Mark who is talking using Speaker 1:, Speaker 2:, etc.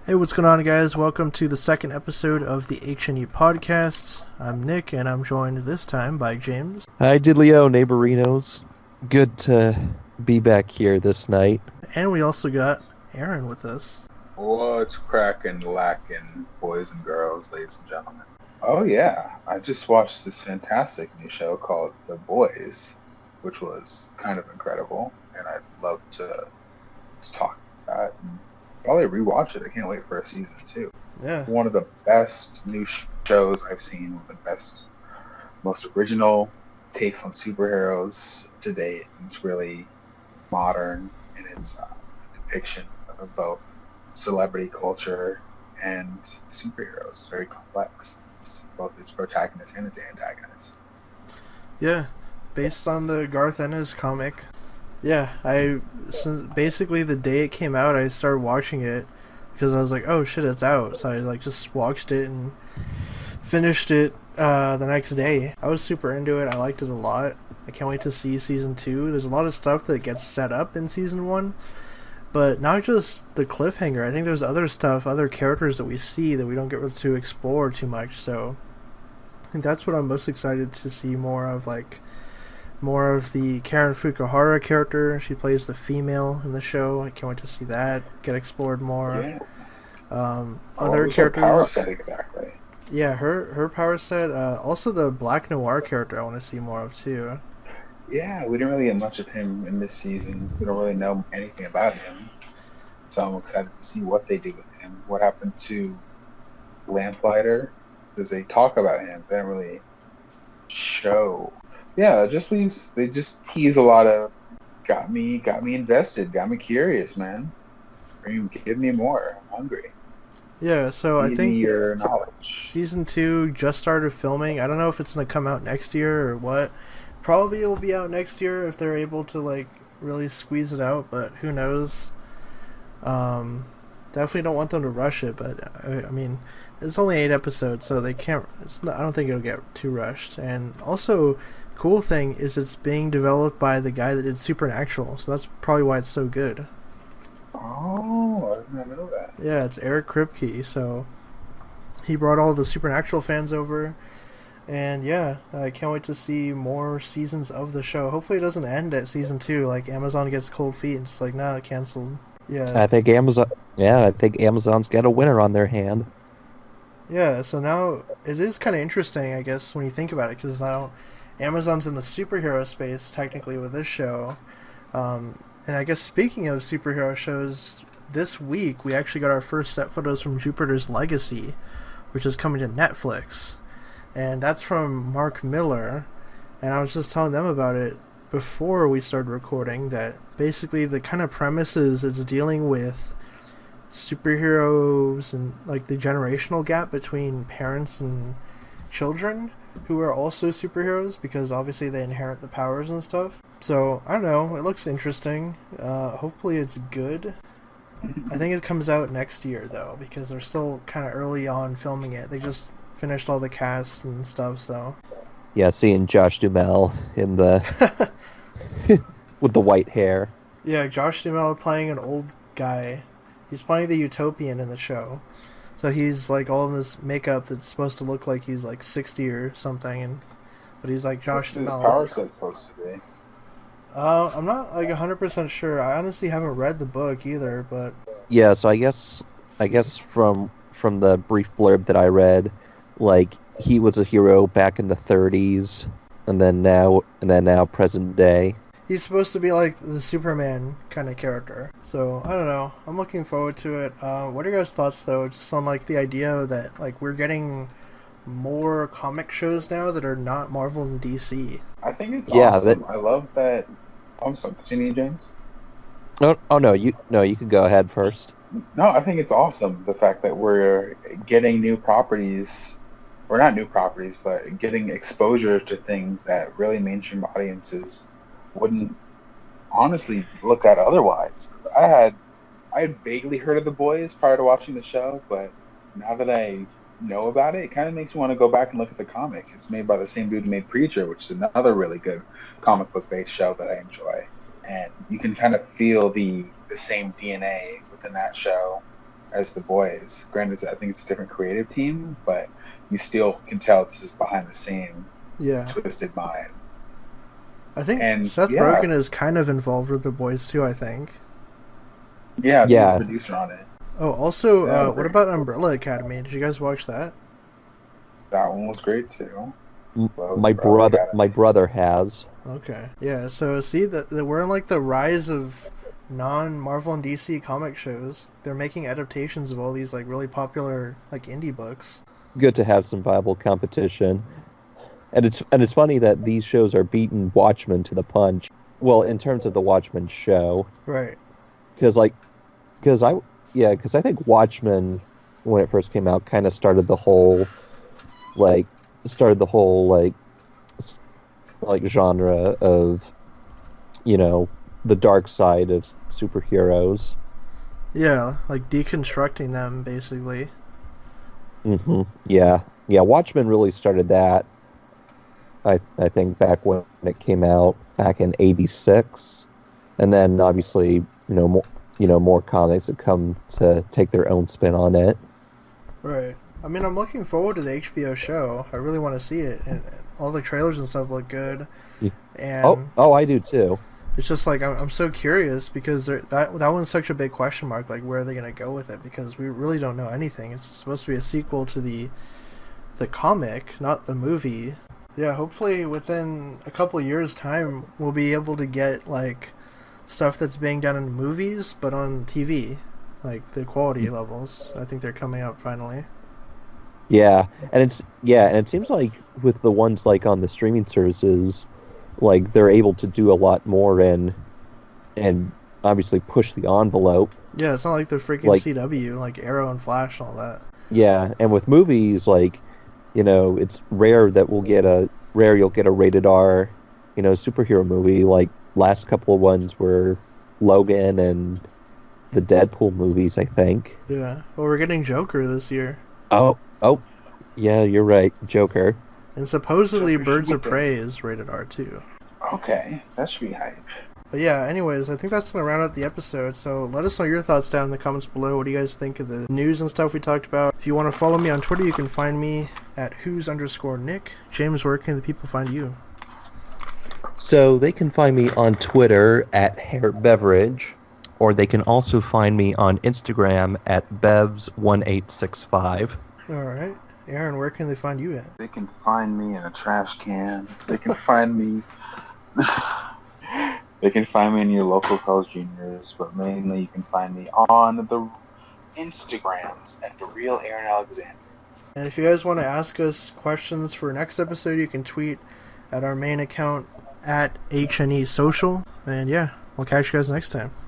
Speaker 1: Hey, what's going on, guys? Welcome to the second episode of the HNE podcast. I'm Nick, and I'm joined this time by James.
Speaker 2: Hi, Diddley-o, neighborinos. Good to be back here this night.
Speaker 1: And we also got Aaron with us.
Speaker 3: What's cracking, lacking, boys and girls, ladies and gentlemen? Oh yeah, I just watched this fantastic new show called The Boys, which was kind of incredible, and I'd love to talk about it and probably rewatch it. I can't wait for a season 2.
Speaker 1: Yeah.
Speaker 3: One of the best new shows I've seen, one of the best, most original takes on superheroes to date. It's really modern in its depiction of both celebrity culture and superheroes. It's very complex, both its protagonist and its antagonist.
Speaker 1: Yeah, based on the Garth Ennis comic. Yeah, since basically the day it came out, I started watching it because I was like, oh shit, it's out. So I just watched it and finished it the next day. I was super into it. I liked it a lot. I can't wait to see season 2. There's a lot of stuff that gets set up in season 1, but not just the cliffhanger. I think there's other stuff, other characters that we see that we don't get to explore too much. So I think that's what I'm most excited to see more of, more of the Karen Fukuhara character. She plays the female in the show. I can't wait to see that get explored more.
Speaker 3: Yeah.
Speaker 1: Other characters.
Speaker 3: Her power set exactly.
Speaker 1: Yeah, her power set. Also, the Black Noir character I want to see more of too.
Speaker 3: Yeah, we didn't really get much of him in this season. We don't really know anything about him, so I'm excited to see what they do with him. What happened to Lamplighter? Because they talk about him, they don't really show. Yeah, it just leaves. They just tease a lot of. Got me invested. Got me curious, man. Give me more. I'm hungry.
Speaker 1: Yeah, so I think
Speaker 3: your knowledge.
Speaker 1: Season 2 just started filming. I don't know if it's gonna come out next year or what. Probably it will be out next year if they're able to really squeeze it out, but who knows. Definitely don't want them to rush it, but I mean, it's only 8 episodes, so they can't. I don't think it'll get too rushed. And also, cool thing is it's being developed by the guy that did Supernatural, so that's probably why it's so good.
Speaker 3: Oh, I didn't know that.
Speaker 1: Yeah, it's Eric Kripke, so he brought all the Supernatural fans over, and yeah, I can't wait to see more seasons of the show. Hopefully it doesn't end at season 2, like Amazon gets cold feet and it's like, nah, it canceled. Yeah.
Speaker 2: I think Amazon's got a winner on their hand.
Speaker 1: Yeah, so now it is kind of interesting, I guess, when you think about it, because now Amazon's in the superhero space, technically, with this show. And I guess speaking of superhero shows, this week we actually got our first set photos from Jupiter's Legacy, which is coming to Netflix. And that's from Mark Miller. And I was just telling them about it before we started recording, that basically the kind of premises it's dealing with superheroes and the generational gap between parents and children who are also superheroes, because obviously they inherit the powers and stuff. So I don't know, it looks interesting. Hopefully it's good. I think it comes out next year though, because they're still kind of early on filming it. They just finished all the cast and stuff, so
Speaker 2: Yeah, seeing Josh Duhamel in the with the white hair.
Speaker 1: yeah, Josh Duhamel playing an old guy. He's playing the Utopian in the show. So he's all in this makeup that's supposed to look like he's 60 or something, but he's like Josh
Speaker 3: What's
Speaker 1: Duhamel.
Speaker 3: his power set supposed to be?
Speaker 1: I'm not 100% sure. I honestly haven't read the book either, but
Speaker 2: Yeah, so I guess from the brief blurb that I read, he was a hero back in the 30s, and then now present day.
Speaker 1: he's supposed to be the Superman kind of character. So I don't know. I'm looking forward to it. What are your guys' thoughts though, just on the idea that we're getting more comic shows now that are not Marvel and DC?
Speaker 3: I think it's awesome. I love that. I'm sorry, continue, James.
Speaker 2: Oh no, you can go ahead first.
Speaker 3: No, I think it's awesome, the fact that we're getting new properties, or not new properties, but getting exposure to things that really mainstream audiences wouldn't honestly look at otherwise. I had vaguely heard of The Boys prior to watching the show, but now that I know about it, it kind of makes me want to go back and look at the comic. It's made by the same dude who made Preacher, which is another really good comic book based show that I enjoy. And you can kind of feel the same DNA within that show as the boys. Granted, I think it's a different creative team, but you still can tell this is behind the scene,
Speaker 1: Yeah.
Speaker 3: twisted mind.
Speaker 1: I think
Speaker 3: And
Speaker 1: Seth
Speaker 3: yeah,
Speaker 1: Rogen is kind of involved with the boys too, I think.
Speaker 3: yeah, I think he's a
Speaker 2: Yeah,
Speaker 3: producer on it.
Speaker 1: Oh, also,
Speaker 3: Yeah,
Speaker 1: what about Umbrella Academy? Did you guys watch that?
Speaker 3: that one was great too. Love
Speaker 2: my
Speaker 3: Umbrella
Speaker 2: brother
Speaker 3: Academy.
Speaker 2: my brother has.
Speaker 1: Okay. Yeah, so see that we're in like the rise of non-Marvel and DC comic shows. They're making adaptations of all these like really popular like indie books.
Speaker 2: Good to have some viable competition. And it's funny that these shows are beating Watchmen to the punch. Well, in terms of the Watchmen show,
Speaker 1: Right.
Speaker 2: because like because I yeah because I think Watchmen when it first came out kind of like started the whole s- like genre of the dark side of superheroes.
Speaker 1: Yeah, like deconstructing them basically.
Speaker 2: Yeah, yeah. Watchmen really started that. I think back when it came out back in '86, and then obviously more comics have come to take their own spin on it.
Speaker 1: Right. I mean, I'm looking forward to the HBO show. I really want to see it, and all the trailers and stuff look good.
Speaker 2: Y- Oh,
Speaker 1: And
Speaker 2: oh, I do too.
Speaker 1: it's just like I'm so curious because that one's such a big question mark. Like, where are they gonna go with it? Because we really don't know anything. It's supposed to be a sequel to the comic, not the movie. Yeah, hopefully within a couple years' time, we'll be able to get like stuff that's being done in movies, but on TV, like the quality levels. I think they're coming up finally.
Speaker 2: And it seems like with the ones like on the streaming services, like they're able to do a lot more and obviously push the envelope.
Speaker 1: Yeah, it's not like the freaking
Speaker 2: Like
Speaker 1: CW, like Arrow and Flash and all that.
Speaker 2: yeah, and with movies like it's rare you'll get a rated R, superhero movie. Like last couple of ones were Logan and the Deadpool movies, I think.
Speaker 1: Yeah. Well, we're getting Joker this year.
Speaker 2: Oh, oh, yeah, you're right, Joker.
Speaker 1: And supposedly
Speaker 3: Joker should
Speaker 1: Birds
Speaker 3: be
Speaker 1: of
Speaker 3: good.
Speaker 1: Prey is rated R too.
Speaker 3: Okay, that should be hype.
Speaker 1: But yeah, anyways, I think that's going to round out the episode. So let us know your thoughts down in the comments below. What do you guys think of the news and stuff we talked about? If you want to follow me on Twitter, you can find me at who's_Nick. James, where can the people find you?
Speaker 2: So they can find me on Twitter at Hair Beverage, or they can also find me on Instagram at Bevs1865.
Speaker 1: Alright. Aaron, where can they find you at?
Speaker 3: They can find me in a trash can. They can find me. They can find me in your local Carl's Juniors, but mainly you can find me on the Instagrams at the real Aaron Alexander.
Speaker 1: And if you guys want to ask us questions for next episode, you can tweet at our main account at HNE Social. And yeah, we'll catch you guys next time.